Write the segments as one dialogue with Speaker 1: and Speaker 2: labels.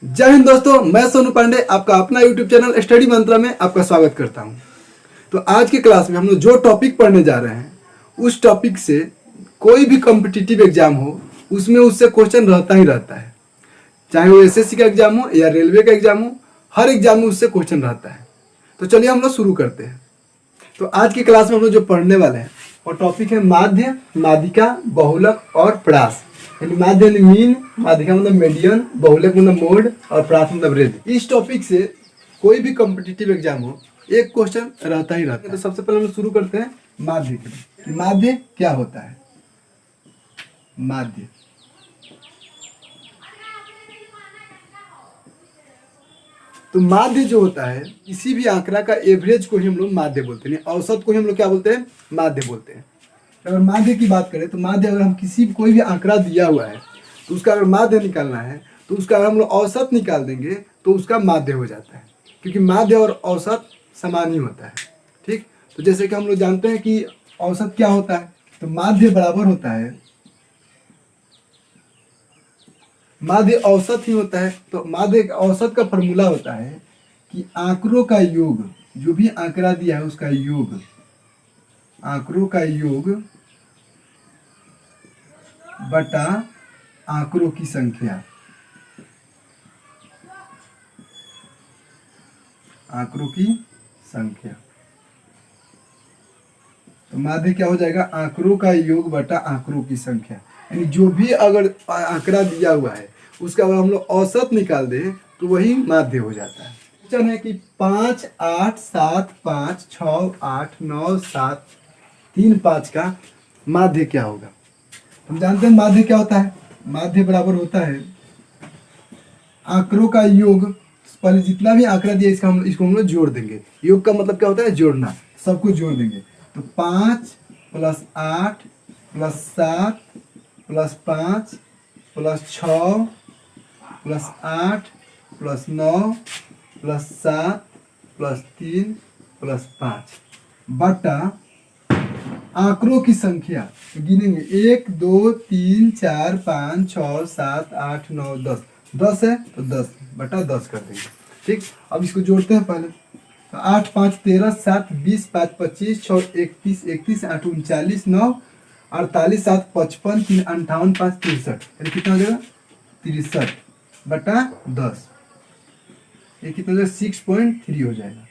Speaker 1: जय हिंद दोस्तों, मैं सोनू पांडे आपका अपना यूट्यूब चैनल स्टडी मंत्रा में आपका स्वागत करता हूं। तो आज की क्लास में हम लोग जो टॉपिक पढ़ने जा रहे हैं उस टॉपिक से कोई भी कॉम्पिटिटिव एग्जाम हो उसमें उससे क्वेश्चन रहता ही रहता है। चाहे वो एसएससी का एग्जाम हो या रेलवे का एग्जाम हो, हर एग्जाम में उससे क्वेश्चन रहता है। तो चलिए हम लोग शुरू करते हैं। तो आज की क्लास में हम लोग जो पढ़ने वाले हैं वो टॉपिक है माध्य, माध्यिका, बहुलक और प्रास। यानी माध्य यानी मीन, माध्यिका मतलब मीडियन, बहुलक मतलब मोड और प्रास मतलब रेंज। इस टॉपिक से कोई भी कॉम्पिटिटिव एग्जाम हो एक क्वेश्चन रहता ही रहता है। तो सबसे पहले हम शुरू करते हैं माध्य के। माध्य क्या होता है? माध्य तो माध्य जो होता है किसी भी आंकड़ा का एवरेज को ही हम लोग माध्य बोलते हैं। औसत को ही हम लोग क्या बोलते हैं? माध्य बोलते हैं। अगर माध्य की बात करें तो माध्य, अगर हम कोई भी आंकड़ा दिया हुआ है तो उसका अगर माध्य निकालना है तो उसका अगर हम लोग औसत निकाल देंगे तो उसका माध्य हो जाता है, क्योंकि माध्य और औसत समान ही होता है। ठीक, तो जैसे कि हम लोग जानते हैं कि औसत क्या होता है, तो माध्य बराबर होता है, माध्य औसत ही होता है। तो माध्य औसत का फॉर्मूला होता है कि आंकड़ों का योग, जो भी आंकड़ा दिया है उसका योग, आंकड़ों का योग बटा आंकड़ों की संख्या, आंकड़ों की संख्या। तो माध्य क्या हो जाएगा? आंकड़ों का योग बटा आंकड़ों की संख्या। यानी जो भी अगर आंकड़ा दिया हुआ है उसका अगर हम लोग औसत निकाल दें तो वही माध्य हो जाता है। क्वेश्चन है कि 5, 8, 7, 5, 6, 8, 9, 7, 3, 5 का माध्य क्या होगा? हम जानते हैं माध्य क्या होता है। माध्य बराबर होता है आंकड़ों का योग, पहले जितना भी आंकड़ा दिया इसको हम लोग जोड़ देंगे। योग का मतलब क्या होता है? जोड़ना, सबको जोड़ देंगे। तो 5 + 8 + 7 + 5 + 6 + 8 + 9 + 7 + 3 + 5 बटा आंकड़ों की संख्या। तो गिनेंगे 1, 2, 3, 4, 5, 6, 7, 8, 9, 10। 10 है तो 10 बटा 10 कर देंगे। ठीक, अब इसको जोड़ते हैं पहले। तो 8, 5, 13, 7, 20, 5, 25, 6, 31, 31, 8, 39, 9, 48, 7, 55, 3, 58, 5, 63। यानी कितना हो जाएगा? 63 बटा 10। ये कितना हो जाएगा? 6.3 हो जाएगा।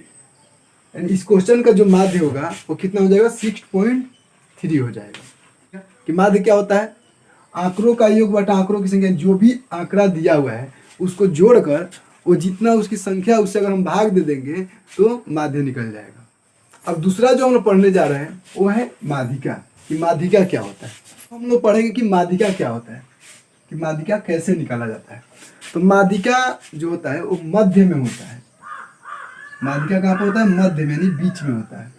Speaker 1: यानी इस क्वेश्चन का जो माध्य होगा वो कितना हो जाएगा? 6.3 हो जाएगा। कि माध्य क्या होता है? आंकड़ों का योग बटा आंकड़ों की संख्या। जो भी आंकड़ा दिया हुआ है उसको जोड़कर वो जितना उसकी संख्या उससे अगर हम भाग दे देंगे तो माध्य निकल जाएगा। अब दूसरा जो हम लोग पढ़ने जा रहे हैं वो है माध्यिका। कि माध्यिका क्या होता है? हम लोग पढ़ेंगे कि माध्यिका क्या होता है, कि माध्यिका कैसे निकाला जाता है। तो माध्यिका जो होता है वो मध्य में होता है। माध्यिका कहाँ पे होता है? मध्य में, यानी बीच में होता है।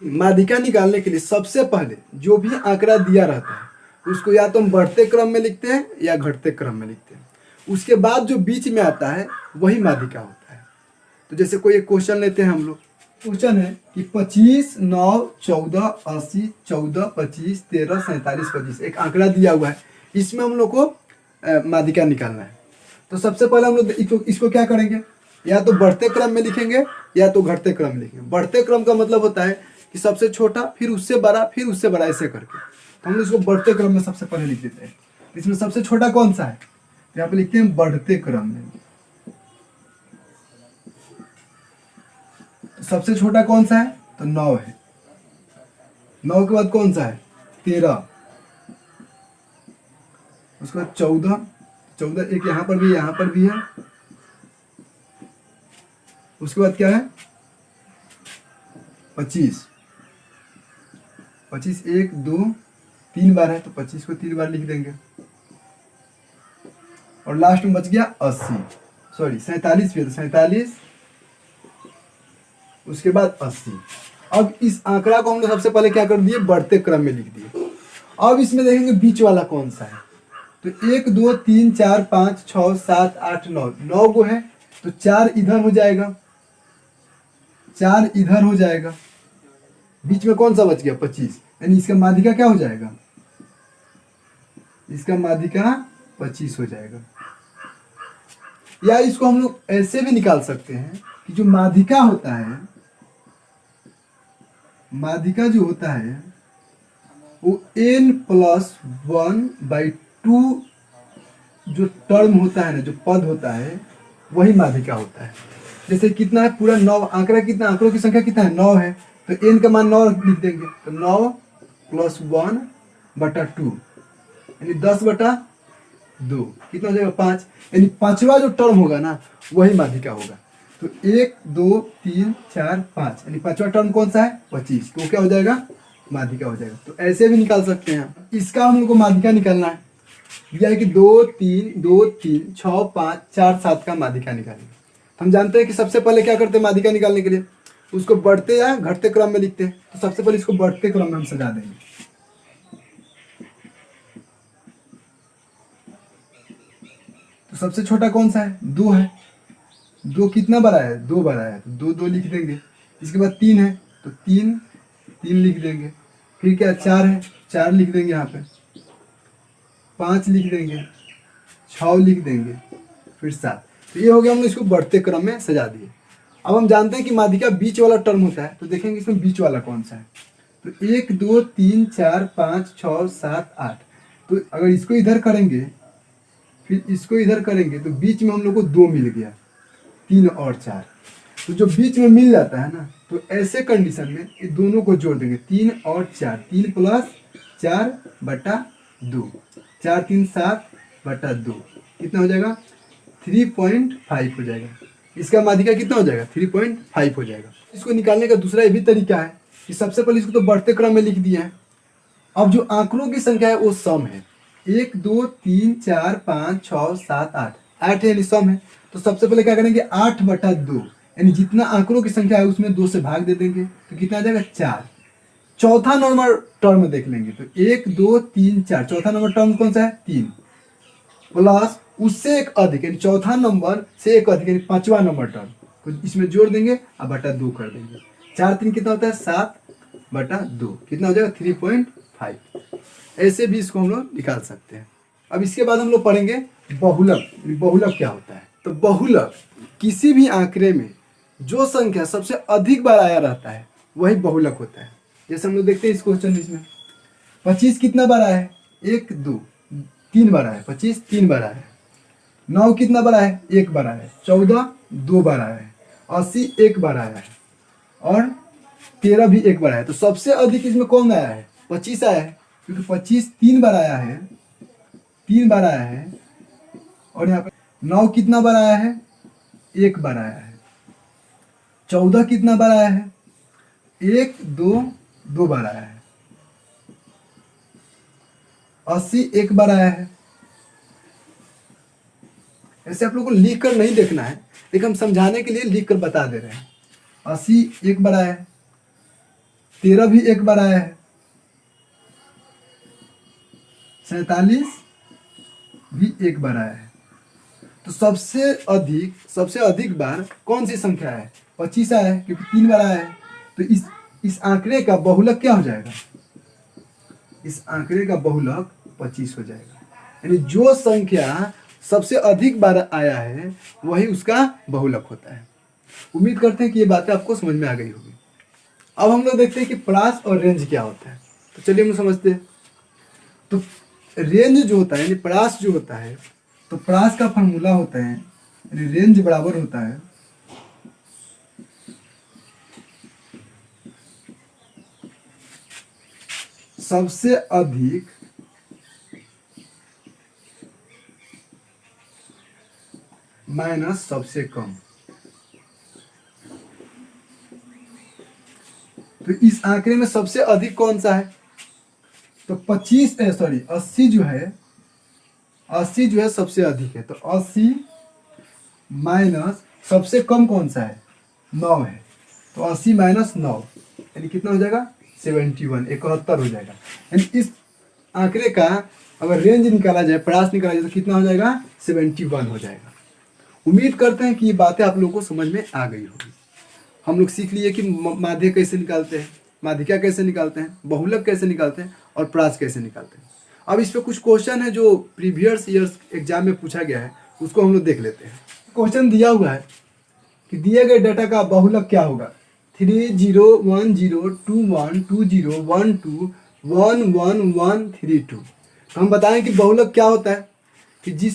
Speaker 1: माध्यिका निकालने के लिए सबसे पहले जो भी आंकड़ा दिया रहता है उसको या तो हम बढ़ते क्रम में लिखते हैं या घटते क्रम में लिखते हैं। उसके बाद जो बीच में आता है वही माध्यिका होता है। तो जैसे कोई एक क्वेश्चन लेते हैं हम लोग। क्वेश्चन है कि 25, 9, 14, 80, 14, 25, 13, 47, 25 एक आंकड़ा दिया हुआ है। इसमें हम लोग को माध्यिका निकालना है। तो सबसे पहले हम लोग इसको क्या करेंगे? या तो बढ़ते क्रम में लिखेंगे या तो घटते क्रम में लिखेंगे। बढ़ते क्रम का मतलब होता है कि सबसे छोटा, फिर उससे बड़ा, फिर उससे बड़ा, ऐसे करके। तो हम इसको बढ़ते क्रम में सबसे पहले लिख देते हैं। इसमें सबसे छोटा कौन सा है? तो यहाँ पे लिखते हैं बढ़ते क्रम में। तो सबसे छोटा कौन सा है? तो 9 है। 9 के बाद कौन सा है? 13। उसके बाद 14। 14 एक यहाँ पर भी, यहाँ पर भी है। उसके बाद क्या है? 25। 25 1, 2, 3 बार है तो 25 को 3 बार लिख देंगे। और लास्ट में बच गया 80, सॉरी 47 भी है तो 47, उसके बाद 80। अब इस आंकड़ा को हमने सबसे पहले क्या कर दिए? बढ़ते क्रम में लिख दिए। अब इसमें देखेंगे बीच वाला कौन सा है। तो 1, 2, 3, 4, 5, 6, 7, 8, 9, 9 गो है तो 4 इधर हो जाएगा, 4 इधर हो जाएगा। बीच में कौन सा बच गया? 25। यानी इसका माध्यिका क्या हो जाएगा? इसका माध्यिका 25 हो जाएगा। या इसको हम लोग ऐसे भी निकाल सकते हैं कि जो माध्यिका होता है, माध्यिका जो होता है वो n+1/2 जो टर्म होता है ना, जो पद होता है वही माध्यिका होता है। जैसे कितना है, पूरा 9 आंकड़ा, कितना आंकड़ों की संख्या कितना है, 9 है, तो n का मान 9 लिख देंगे, तो 9 + 1/2 यानी 10/2 कितना हो जाएगा, 5। यानी पांचवा जो टर्म होगा ना वही माध्यिका होगा। तो 1 2 3 4 5 यानी पांचवा टर्म कौन सा है, 25, तो क्या हो जाएगा, माध्यिका हो जाएगा। तो ऐसे भी निकाल सकते हैं। इसका हम लोग को माध्यिका निकालना है, यह है कि 2 3 2 3 6 5 4 7 का माध्यिका निकालेंगे। हम जानते हैं कि सबसे पहले क्या करते हैं माध्यिका निकालने के लिए, उसको बढ़ते या घटते क्रम में लिखते हैं। तो सबसे पहले इसको बढ़ते क्रम में हम सजा देंगे। तो सबसे छोटा कौन सा है, 2 है, 2 कितना बड़ा है, 2 बड़ा है, तो 2 2 लिख देंगे। इसके बाद 3 है, तो 3 3 लिख देंगे। फिर क्या, 4 है, 4 लिख देंगे यहाँ पे, 5 लिख देंगे, 6 लिख देंगे, फिर 7। तो ये हो गया, हमने इसको बढ़ते क्रम में सजा दिए। अब हम जानते हैं कि माध्यिका बीच वाला टर्म होता है, तो देखेंगे इसमें बीच वाला कौन सा है। तो 1 2 3 4 5 6 7 8, तो अगर इसको इधर करेंगे फिर इसको इधर करेंगे तो बीच में हम लोग को 2 मिल गया, 3 और 4। तो जो बीच में मिल जाता है ना, तो ऐसे कंडीशन में ये दोनों को जोड़ देंगे, 3 और 4, 3 + 4/2, 4 3 7/2 कितना हो जाएगा, 3.5 हो जाएगा। इसका माध्यिका कितना हो जाएगा, 3.5 हो जाएगा। इसको निकालने का दूसरा ये भी तरीका है कि सबसे पहले इसको तो बढ़ते क्रम में लिख दिया है। अब जो आंकड़ों की संख्या है वो सम है, 1 2 3 4 5 6 7 8, 8 है यानी सम है। तो सबसे पहले क्या करेंगे, 8/2 यानी जितना आंकड़ों की संख्या है उसमें 2 से भाग दे देंगे, तो कितना आ जाएगा, 4। चौथा नंबर टर्म देख लेंगे, तो 1 2 3 4, चौथा नंबर टर्म कौन सा है, 3, प्लस उससे एक अधिक यानी चौथा नंबर से एक अधिक यानी पांचवा नंबर टर्म, तो इसमें जोड़ देंगे और बटा 2 कर देंगे। 4 3 कितना होता है, 7/2 कितना हो जाएगा, 3.5। ऐसे भी इसको हम लोग निकाल सकते हैं। अब इसके बाद हम लोग पढ़ेंगे बहुलक। बहुलक क्या होता है, तो बहुलक किसी भी आंकड़े में जो संख्या सबसे अधिक बार आया रहता है वही बहुलक होता है। जैसे हम लोग देखते हैं इस क्वेश्चन इसमें 25 कितना बार आया है, 1 2 3 बार आया है, 25 3 बार आया है। 9 कितना बार आया है, 1 बार आया है। 14 2 बार आया है। 80 1 बार आया है, और 13 भी 1 बार आया है। तो सबसे अधिक इसमें कौन आया है, 25 आया है, क्योंकि 25 3 बार आया है, 3 बार आया है। और यहाँ पे 9 कितना बार आया है, 1 बार आया है। 14 कितना बार आया है, 1 2 2 बार आया है। 80 1 बार आया है। ऐसे आप लोगों को लिख कर नहीं देखना है, लेकिन हम समझाने के लिए लिख कर बता दे रहे हैं। 80 1 बार आया है, 13 भी 1 बार आया है, 47 भी 1 बार आया है। तो सबसे अधिक बार कौन सी संख्या है, 25 आया है, क्योंकि 3 बार आया है। तो इस आंकड़े का बहुलक क्या हो जाएगा, इस आंकड़े का बहुलक 25 हो जाएगा। यानी जो संख्या सबसे अधिक बार आया है वही उसका बहुलक होता है। उम्मीद करते हैं कि ये बातें आपको समझ में आ गई होगी। अब हम लोग देखते हैं कि प्रास और रेंज क्या होता है। तो चलिए हम समझते हैं। तो रेंज जो होता है यानी प्रास जो होता है, तो प्रास का फॉर्मूला होता है यानी रेंज बराबर होता है सबसे अधिक माइनस सबसे कम। तो इस आंकड़े में सबसे अधिक कौन सा है, तो 80 जो है, 80 जो है सबसे अधिक है। तो 80 माइनस सबसे कम कौन सा है, 9 है। तो 80 माइनस 9 यानी कितना हो जाएगा, 71 71 हो जाएगा। यानी इस आंकड़े का अगर रेंज निकाला जाए, प्रास निकाला जाए, तो कितना हो जाएगा, 71 हो जाएगा। उम्मीद करते हैं कि ये बातें आप लोगों को समझ में आ गई होगी। हम लोग सीख लिए कि माध्य कैसे निकालते हैं, माध्यिका कैसे निकालते हैं, बहुलक कैसे निकालते हैं और प्रास कैसे निकालते हैं। अब इस पे कुछ क्वेश्चन है जो प्रीवियस ईयर्स एग्जाम में पूछा गया है, उसको हम लोग देख लेते हैं। क्वेश्चन दिया हुआ है कि दिए गए डाटा का बहुलक क्या होगा। 3010211212113132। तो हम बताएं कि बहुलक क्या होता है कि जिस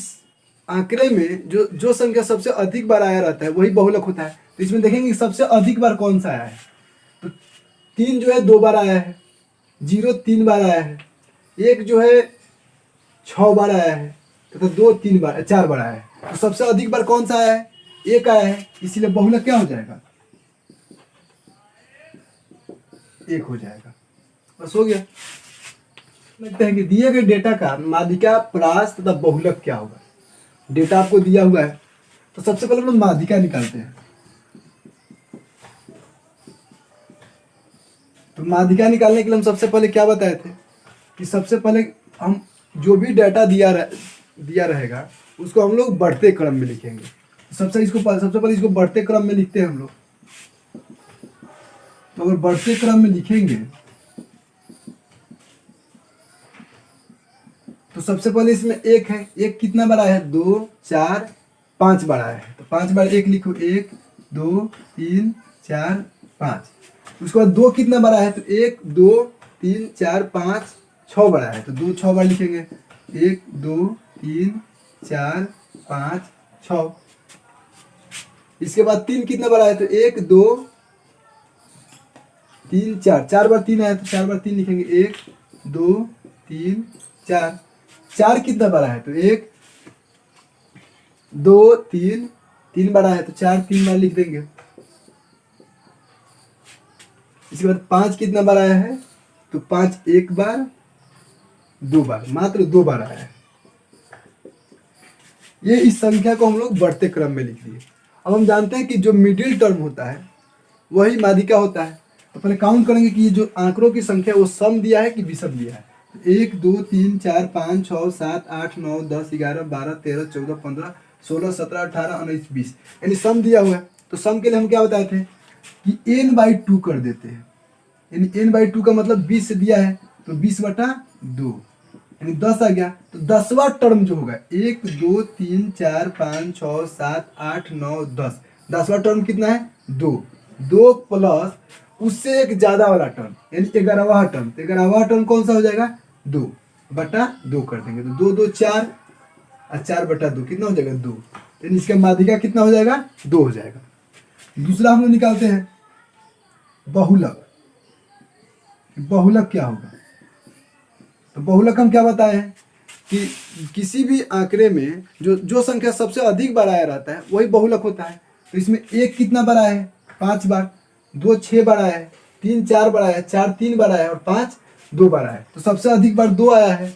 Speaker 1: आंकड़े में जो संख्या सबसे अधिक बार आया रहता है वही बहुलक होता है। तो इसमें देखेंगे कि सबसे अधिक बार कौन सा आया है। तो 3 जो है 2 बार आया है, 0 3 बार आया है, 1 जो है 6 बार आया है, तथा 2 3 बार 4 बार आया है। तो सबसे अधिक बार कौन सा आया है, 1 आया है, इसीलिए बहुलक क्या हो जाएगा, 1 हो जाएगा। बस हो गया। लगता है कि दिए गए डेटा का माध्यिका, परास तथा बहुलक क्या होगा। डेटा आपको दिया हुआ है तो सबसे पहले हम लोग माध्यिका निकालते हैं। तो माध्यिका निकालने के लिए हम सबसे पहले क्या बताए थे कि सबसे पहले हम जो भी डाटा दिया रहेगा उसको हम लोग बढ़ते क्रम में लिखेंगे। सबसे पहले इसको बढ़ते क्रम में लिखते हैं हम लोग। तो अगर बढ़ते क्रम में लिखेंगे तो सबसे पहले इसमें 1 है, 1 कितना बार आया है, 2 4 5 बार आया है। तो 5 बार 1 लिखो, 1 2 3 4 5। उसके बाद 2 कितना बार आया है, तो 1 2 3 4 5 6 बार आया है। तो 2 6 बार लिखेंगे, 1 2 3 4 5 6। इसके बाद 3 कितना बार आया है, तो 1 2 3 4 4 बार 3 आया है, तो 4 बार 3 लिखेंगे, 1 2 3 4। 4 कितना बार आया है, तो 1 2 3 3 बार आया है, तो 4 3 बार लिख देंगे। इसके बाद 5 कितना बार आया है, तो 5 1 बार 2 बार, मात्र 2 बार आया है। ये इस संख्या को हम लोग बढ़ते क्रम में लिख दिए। अब हम जानते हैं कि जो मिडिल टर्म होता है वही माध्यिका होता है। तो पहले काउंट करेंगे कि ये जो आंकड़ों की संख्या वो सम दिया है कि विषम दिया है। 1 2 3 4 5 6 7 8 9 10 11 12 13 14 15 16 17 18 19 20, यानी सम दिया हुआ है। तो सम के लिए हम क्या बताए थे कि n/2 कर देते हैं। यानी n/2 का मतलब 20 से दिया है तो 20/2 यानी 10 आ गया। तो 10वां टर्म जो होगा 1 2 3 4 5 6 7 8 9 10, 10वां टर्म कितना है, 2 2 प्लस उससे एक ज्यादा वाला टर्म यानी 11वां टर्म। तो 11वां टर्म कौन सा हो जाएगा, 2/2 कर देंगे। तो 2 2 4 और 4/2 कितना हो जाएगा, 2। यानी इसका माध्यिका कितना हो जाएगा, 2 हो जाएगा। दूसरा हम लोग निकालते हैं बहुलक। बहुलक क्या होगा, तो बहुलक हम क्या बताए हैं कि किसी भी आंकड़े में जो संख्या सबसे अधिक बार आया रहता है वही बहुलक होता है। तो इसमें 1 कितना बार आया है, 5 बार, 2 6 बार आया है, 3 4 बार आया है, 4 3 बार आया है और 5 2 बार आया है। तो सबसे अधिक बार 2 आया है, तो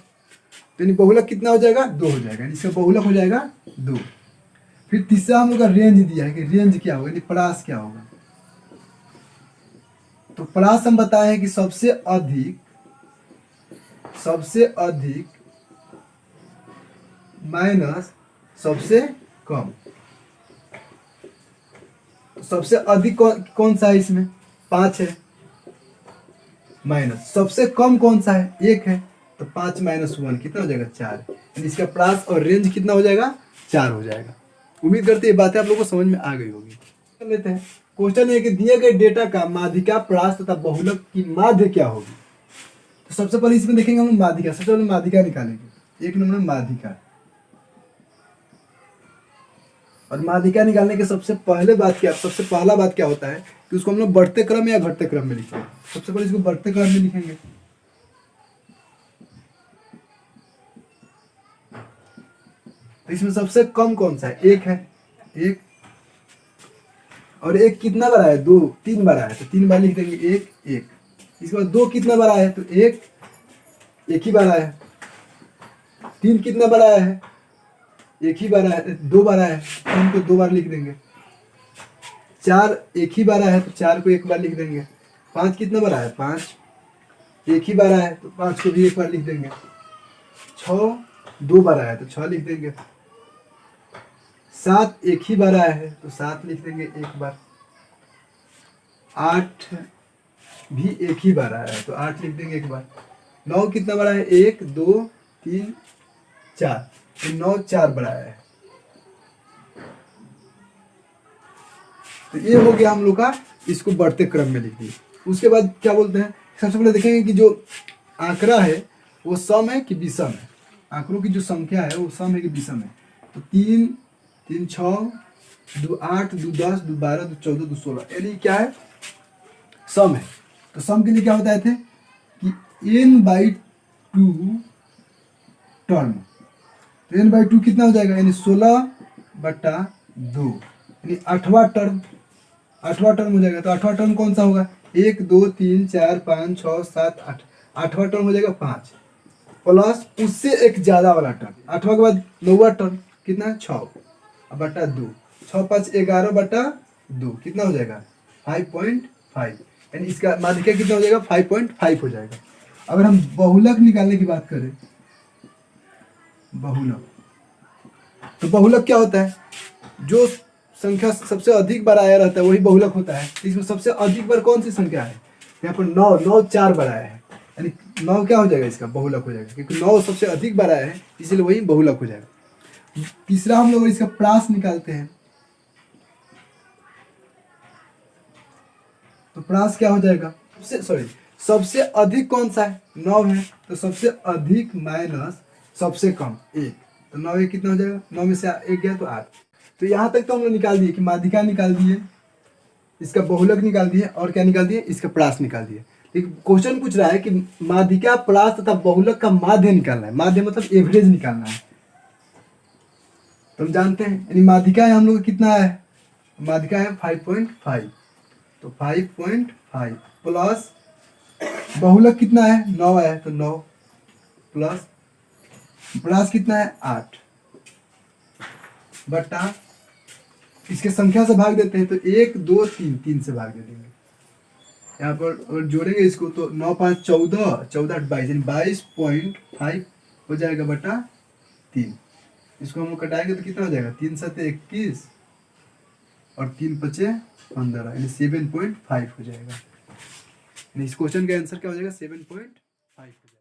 Speaker 1: यानी बहुलक कितना हो जाएगा, 2 हो जाएगा। इसका बहुलक हो जाएगा 2। फिर तीसरा हम लोग का रेंज दिया है कि रेंज क्या होगा, यानी परास क्या होगा। तो परास हम बताए हैं कि सबसे अधिक माइनस सबसे कम। तो सबसे अधिक कौन सा है, इसमें 5 है, माइनस सबसे कम कौन सा है, 1 है। तो 5 - 1 कितना हो जाएगा, 4। यानी इसका परास और रेंज कितना हो जाएगा, 4 हो जाएगा। उम्मीद करते हैं ये बातें आप लोगों को समझ में आ गई होगी। कर लेते हैं। क्वेश्चन है कि दिए गए डेटा का माध्यिका, परास तथा बहुलक की माध्य क्या होगी। तो सबसे पहले इसमें देखेंगे हम माध्यिका। सबसे पहले माध्यिका निकालेंगे। 1 नंबर माध्यिका। और माध्यिका निकालने के सबसे पहला बात क्या होता है कि उसको हम लोग बढ़ते क्रम या घटते क्रम में लिखेंगे। सबसे पहले इसको बढ़ते क्रम में लिखेंगे। तो इसमें सबसे कम कौन सा है, 1 है, 1। और 1 कितना बार आया है, 2 3 बार आया है, तो 3 बार लिख देंगे, 1 1। इसके बाद 2 कितना बार आया है, तो 1 1 ही बार आया है। 3 कितना बार आया है, 1 ही बार आया है, 2 बार आया है, 3 को 2 बार लिख देंगे। 4 1 ही बार आया है, तो 4 को 1 बार लिख देंगे। 5 कितना बार आया है, 5 1 ही बार आया है, तो 5 को भी 1 बार लिख देंगे। 6 2 बार आया है, तो 6 लिख देंगे। 7 1 ही बार आया है, तो 7 लिख देंगे 1 बार। 8 भी 1 ही बार आया है, तो 8 लिख देंगे 1 बार। 9 कितना बार आया है, 1 2 3 4, 9 4 बढ़ाया है। तो ये हो गया हम लोग का, इसको बढ़ते क्रम में लिख दिए। उसके बाद क्या बोलते हैं, सबसे पहले देखेंगे कि जो आंकड़ा है वो सम है कि विषम है। आंकड़ों की जो संख्या है वो सम है कि विषम है। तो 3 3 6 2 8 2 10 2 12 2 14 2 16, यानी क्या है, सम है। तो सम के लिए क्या बताए थे कि n/2 टर्म। तो n/2 कितना हो जाएगा, यानी 16/2, यानी 8वां टर्म। 8वां टर्म हो जाएगा। तो 8वां टर्म कौन सा होगा, 1 2 3 4 5 6 7 8, 8वां टर्म हो जाएगा 5, प्लस उससे एक ज्यादा वाला टर्म 8वां के बाद 9वां टर्म कितना है, 6/2, 6 5 11/2 कितना हो जाएगा 5.5, यानी इसका माध्यिका कितना हो जाएगा 5.5 हो जाएगा। अगर हम बहुलक निकालने की बात करें, बहुलक, तो बहुलक क्या होता है, जो संख्या सबसे अधिक बार आया रहता है वही बहुलक होता है। इसमें सबसे अधिक बार कौन सी संख्या है, यहाँ पर 9 9 4 बार आया है, यानी 9 क्या हो जाएगा, इसका बहुलक हो जाएगा, क्योंकि 9 सबसे अधिक बार आया है इसीलिए वही बहुलक हो जाएगा। तीसरा हम लोग इसका प्रास निकालते हैं। तो प्रास क्या हो जाएगा, सबसे अधिक कौन सा है, 9 है, तो सबसे अधिक माइनस सबसे कम 1, तो 9 1 कितना हो जाएगा, 9 में से 1 गया तो 8। तो यहाँ तक तो हम लोग निकाल दिए कि माध्यिका निकाल दिए, इसका बहुलक निकाल दिए, और क्या निकाल दिए, इसका प्रास निकाल दिए। लेकिन क्वेश्चन पूछ रहा है कि माध्यिका, प्रास तथा बहुलक का माध्य निकालना है। माध्य मतलब एवरेज निकालना है। तो हम जानते हैं, यानी माध्यिका है हम लोग कितना है, माध्यिका है 5.5, तो 5.5 प्लस बहुलक कितना है, 9 है, तो 9 प्लस प्रास कितना है 8 बटा, इसके संख्या से भाग देते हैं, तो 1 2 3 3 से भाग दे देंगे। यहाँ पर और जोड़ेंगे इसको, तो 9 5 14 14 8 22, यानी 22.5 हो जाएगा बटा 3। इसको हम लोग कटाएंगे तो कितना हो जाएगा, 3 7 21 और 3 5 15, यानी 7.5 हो जाएगा। यानी इस क्वेश्चन का आंसर क्या हो जाएगा, 7.5।